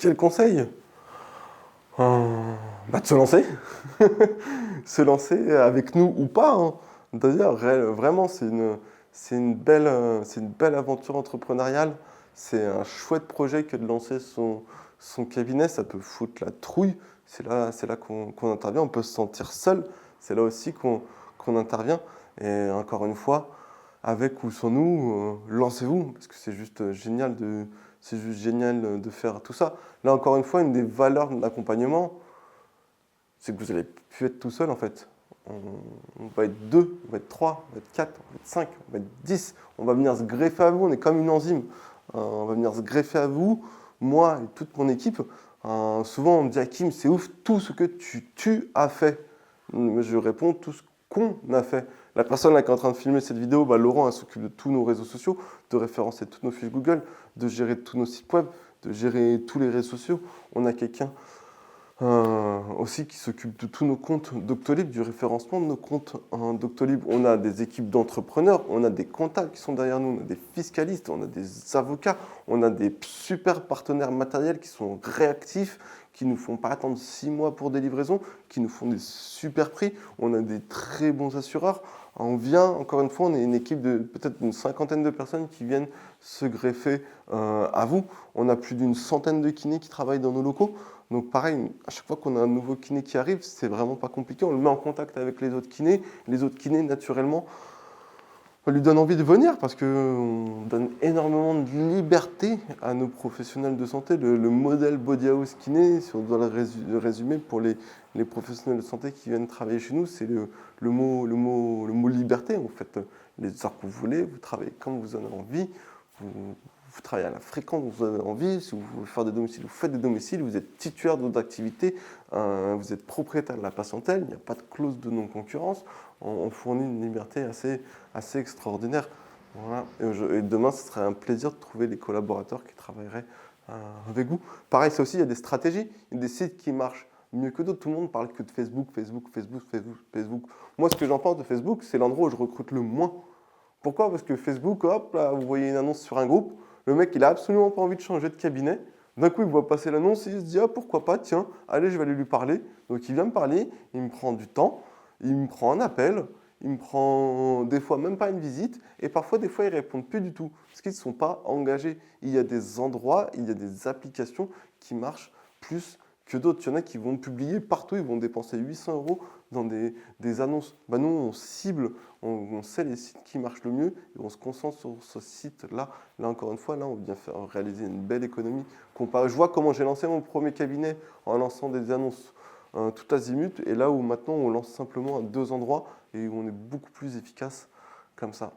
Quel conseil? De se lancer. Se lancer avec nous ou pas, hein. D'ailleurs, vraiment, c'est une belle aventure entrepreneuriale. C'est un chouette projet que de lancer son cabinet. Ça peut foutre la trouille. C'est là qu'on intervient. On peut se sentir seul. C'est là aussi qu'on intervient. Et encore une fois, avec ou sans nous, lancez-vous, parce que c'est juste génial de faire tout ça. Là, encore une fois, une des valeurs de l'accompagnement, c'est que vous allez plus être tout seul, en fait. On va être deux, on va être trois, on va être quatre, on va être cinq, on va être 10. On va venir se greffer à vous, on est comme une enzyme. On va venir se greffer à vous, moi et toute mon équipe. Souvent, on me dit, Hakim, c'est ouf tout ce que tu as fait. Je réponds, tout ce qu'on a fait. La personne là, qui est en train de filmer cette vidéo, Laurent, elle s'occupe de tous nos réseaux sociaux, de référencer toutes nos fiches Google, de gérer tous nos sites web, de gérer tous les réseaux sociaux. On a quelqu'un aussi qui s'occupe de tous nos comptes Doctolib, du référencement de nos comptes Doctolib. On a des équipes d'entrepreneurs, on a des comptables qui sont derrière nous, on a des fiscalistes, on a des avocats, on a des super partenaires matériels qui sont réactifs, qui nous font pas attendre 6 mois pour des livraisons, qui nous font des super prix. On a des très bons assureurs. On vient, encore une fois, on est une équipe de peut-être une cinquantaine de personnes qui viennent se greffer à vous. On a plus d'une centaine de kinés qui travaillent dans nos locaux. Donc pareil, à chaque fois qu'on a un nouveau kiné qui arrive, c'est vraiment pas compliqué. On le met en contact avec les autres kinés. Les autres kinés, naturellement, on lui donne envie de venir parce qu'on donne énormément de liberté à nos professionnels de santé. Le modèle Body House Kiné, si on doit le résumer pour les professionnels de santé qui viennent travailler chez nous, c'est le mot liberté. Vous faites les heures que vous voulez, vous travaillez quand vous en avez envie, vous travaillez à la fréquence dont vous avez envie. Si vous voulez faire des domiciles, vous faites des domiciles, vous êtes titulaire de votre activité, vous êtes propriétaire de la patientèle, il n'y a pas de clause de non-concurrence. On fournit une liberté assez extraordinaire. Voilà. Et demain, ce serait un plaisir de trouver les collaborateurs qui travailleraient avec vous. Pareil, ça aussi, il y a des stratégies, il y a des sites qui marchent mieux que d'autres. Tout le monde parle que de Facebook. Moi, ce que j'en pense de Facebook, c'est l'endroit où je recrute le moins. Pourquoi? Parce que Facebook, hop, là, vous voyez une annonce sur un groupe, le mec, il n'a absolument pas envie de changer de cabinet. D'un coup, il voit passer l'annonce et il se dit, ah, pourquoi pas, tiens, allez, je vais aller lui parler. Donc, il vient me parler, il me prend du temps, il me prend un appel, il me prend des fois même pas une visite, et parfois, des fois, ils répondent plus du tout, parce qu'ils ne sont pas engagés. Il y a des endroits, il y a des applications qui marchent plus que d'autres. Il y en a qui vont publier partout, ils vont dépenser 800 € dans des annonces. Nous, on cible, on sait les sites qui marchent le mieux, et on se concentre sur ce site-là. Là, encore une fois, là, on vient réaliser une belle économie. Je vois comment j'ai lancé mon premier cabinet en lançant des annonces tout azimut, et là où maintenant on lance simplement à 2 endroits et où on est beaucoup plus efficace comme ça.